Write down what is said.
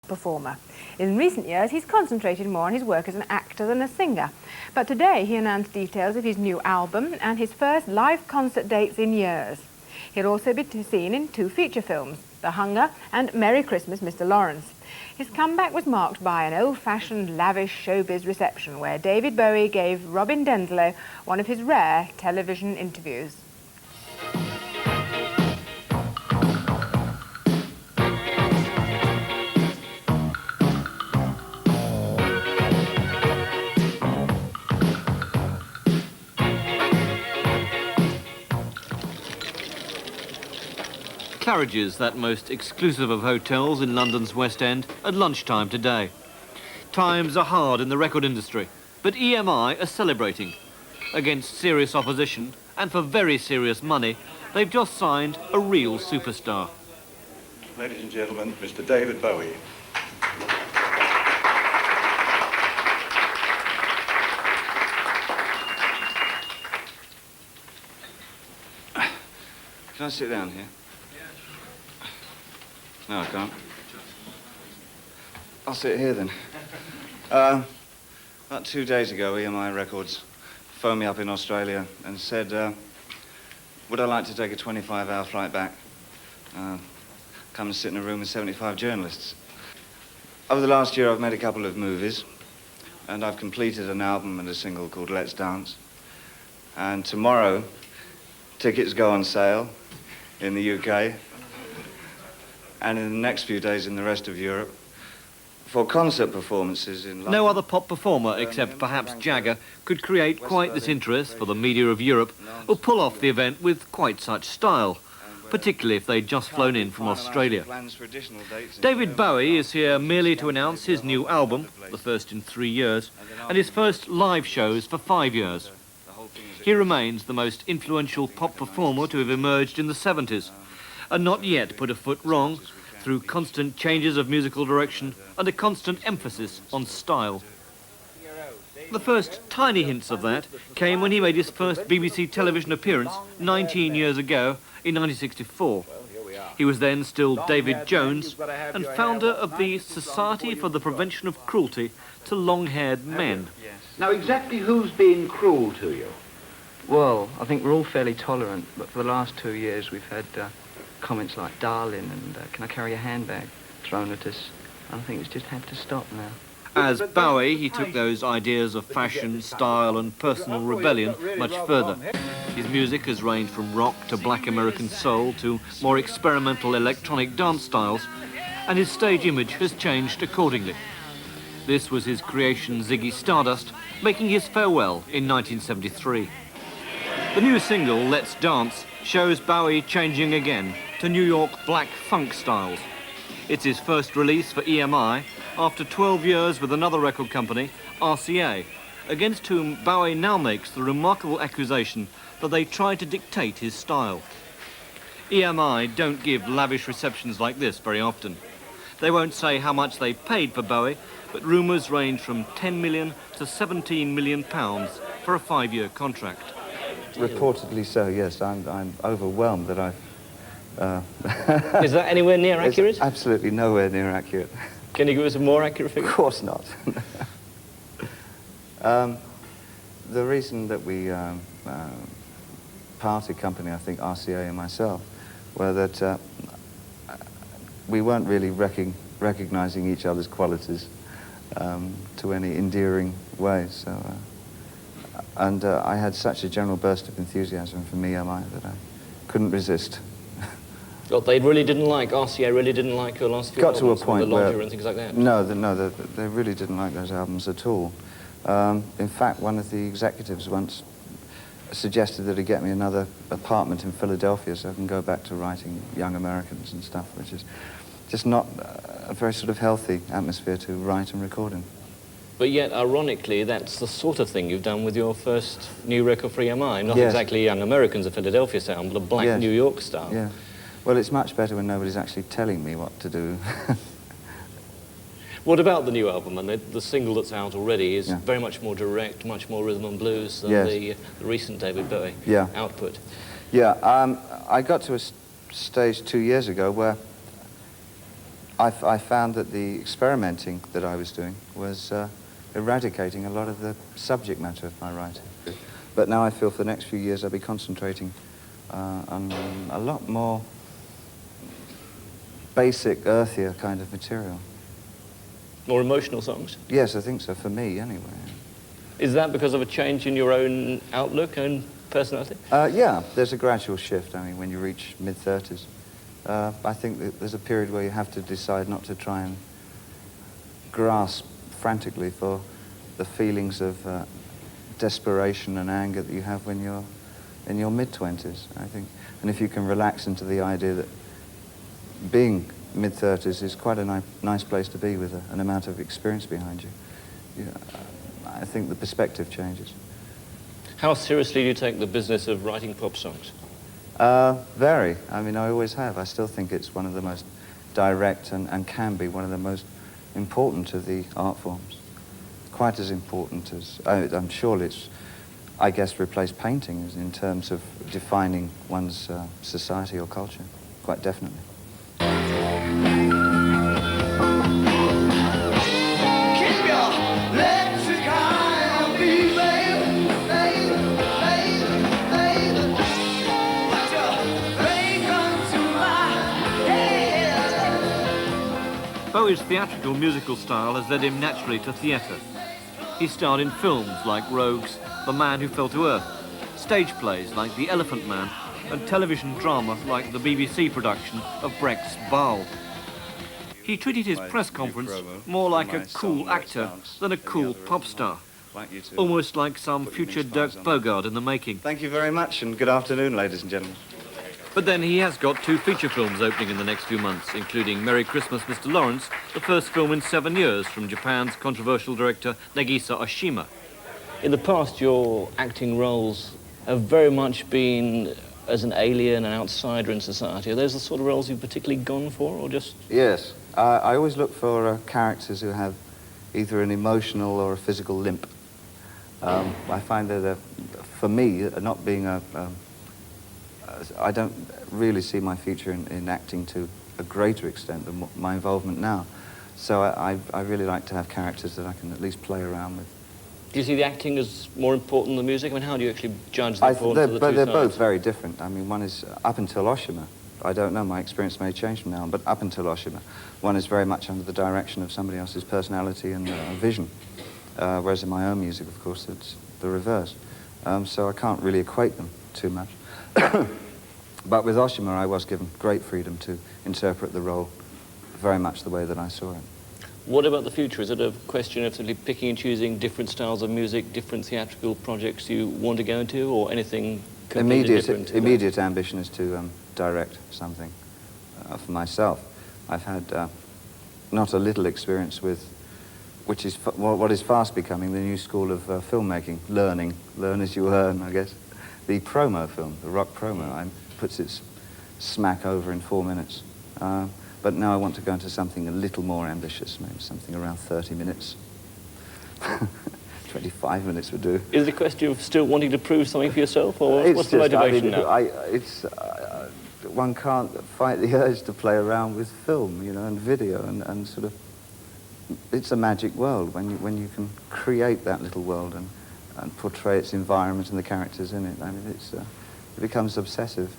performer. In recent years, he's concentrated more on his work as an actor than a singer. But today, he announced details of his new album and his first live concert dates in years. He'll also be seen in 2 feature films, The Hunger and Merry Christmas, Mr. Lawrence. His comeback was marked by an old-fashioned, lavish showbiz reception where David Bowie gave Robin Denselows one of his rare television interviews. Claridges, that most exclusive of hotels in London's West End, at lunchtime today. Times are hard in the record industry, but EMI are celebrating. Against serious opposition, and for very serious money, they've just signed a real superstar. Ladies and gentlemen, Mr. David Bowie. Can I sit down here? No, I can't. I'll sit here then. About 2 days ago, EMI Records phoned me up in Australia and said, would I like to take a 25-hour flight back? Come and sit in a room with 75 journalists. Over the last year, I've made a couple of movies, and I've completed an album and a single called Let's Dance. And tomorrow, tickets go on sale in the UK, and in the next few days in the rest of Europe, for concert performances in London. No other pop performer, except perhaps Jagger, could create quite this interest for the media of Europe, or pull off the event with quite such style, particularly if they'd just flown in from Australia. David Bowie is here merely to announce his new album, the first in 3 years, and his first live shows for 5 years. He remains the most influential pop performer to have emerged in the 70s, and not yet put a foot wrong through constant changes of musical direction and a constant emphasis on style. The first tiny hints of that came when he made his first BBC television appearance 19 years ago in 1964. He was then still David Jones and founder of the Society for the Prevention of Cruelty to Long-Haired Men. Now, exactly who's been cruel to you? Well, I think we're all fairly tolerant, but for the last 2 years we've had comments like darling and can I carry a handbag thrown at us. I think it's just had to stop now. As Bowie, he took those ideas of fashion, style and personal rebellion much further. His music has ranged from rock to black American soul to more experimental electronic dance styles, and his stage image has changed accordingly. This was his creation Ziggy Stardust, making his farewell in 1973. The new single, Let's Dance, shows Bowie changing again to New York black funk styles. It's his first release for EMI after 12 years with another record company, RCA, against whom Bowie now makes the remarkable accusation that they try to dictate his style. EMI don't give lavish receptions like this very often. They won't say how much they paid for Bowie, but rumours range from 10 million to 17 million pounds for a 5-year contract. Reportedly so, yes. I'm overwhelmed that I've... Is that anywhere near accurate? It's absolutely nowhere near accurate. Can you give us a more accurate figure? Of course not. The reason that we parted company, I think, RCA and myself, were that we weren't really recognising each other's qualities to any endearing way. So, and I had such a general burst of enthusiasm for EMI that I couldn't resist. Well, they really didn't like, RCA really didn't like your last few albums, to a point the where... and things like that? No, they really didn't like those albums at all. In fact, one of the executives once suggested that he get me another apartment in Philadelphia so I can go back to writing Young Americans and stuff, which is just not a very sort of healthy atmosphere to write and record in. But yet, ironically, that's the sort of thing you've done with your first new record for EMI. Not yes. exactly Young Americans, a Philadelphia sound, but a black yes. New York style. Yeah. Well, it's much better when nobody's actually telling me what to do. What about the new album? And the single that's out already is yeah. very much more direct, much more rhythm and blues than yes. the recent David Bowie yeah. output. Yeah, I got to a stage 2 years ago where I found that the experimenting that I was doing was eradicating a lot of the subject matter of my writing. But now I feel for the next few years I'll be concentrating on a lot more basic, earthier kind of material. More emotional songs? Yes, I think so, for me anyway. Is that because of a change in your own outlook and personality? Yeah, there's a gradual shift. I mean, when you reach mid-30s, I think that there's a period where you have to decide not to try and grasp frantically for the feelings of desperation and anger that you have when you're in your mid-20s, I think. And if you can relax into the idea that being mid-30s is quite a nice place to be with an amount of experience behind you, I think the perspective changes. How seriously do you take the business of writing pop songs? Very. I mean, I always have. I still think it's one of the most direct and can be one of the most important of the art forms. Quite as important as, I'm sure it's, I guess, replaced painting in terms of defining one's society or culture, quite definitely. Bowie's theatrical musical style has led him naturally to theatre. He starred in films like Rogues, The Man Who Fell to Earth, stage plays like The Elephant Man, and television drama like the BBC production of Brecht's Baal. He treated his press conference more like a cool actor than a cool pop star, almost like some future Dirk Bogarde in the making. Thank you very much, and good afternoon, ladies and gentlemen. But then he has got 2 feature films opening in the next few months, including Merry Christmas, Mr. Lawrence, the first film in 7 years from Japan's controversial director Nagisa Oshima. In the past, your acting roles have very much been as an alien, an outsider in society. Are those the sort of roles you've particularly gone for, or just...? Yes. I always look for characters who have either an emotional or a physical limp. I find that, for me, not being I don't really see my future in acting to a greater extent than my involvement now. So I really like to have characters that I can at least play around with. Do you see the acting as more important than the music? I mean, how do you actually judge the importance of the two sides? They're both very different. I mean, one is, up until Oshima, I don't know, my experience may change from now, but up until Oshima, one is very much under the direction of somebody else's personality and vision. Whereas in my own music, of course, it's the reverse. So I can't really equate them too much. But with Oshima, I was given great freedom to interpret the role very much the way that I saw it. What about the future? Is it a question of simply picking and choosing different styles of music, different theatrical projects you want to go into, or anything completely different? Immediate ambition is to direct something for myself. I've had not a little experience with, which is what is fast becoming the new school of filmmaking, learn as you earn, I guess. The promo film, the rock promo, puts its smack over in 4 minutes. But now I want to go into something a little more ambitious, maybe something around 30 minutes. 25 minutes would do. Is it a question of still wanting to prove something for yourself, or what's the motivation now? One can't fight the urge to play around with film, you know, and video, and sort of, it's a magic world when you can create that little world and portray its environment and the characters in it. I mean, it becomes obsessive.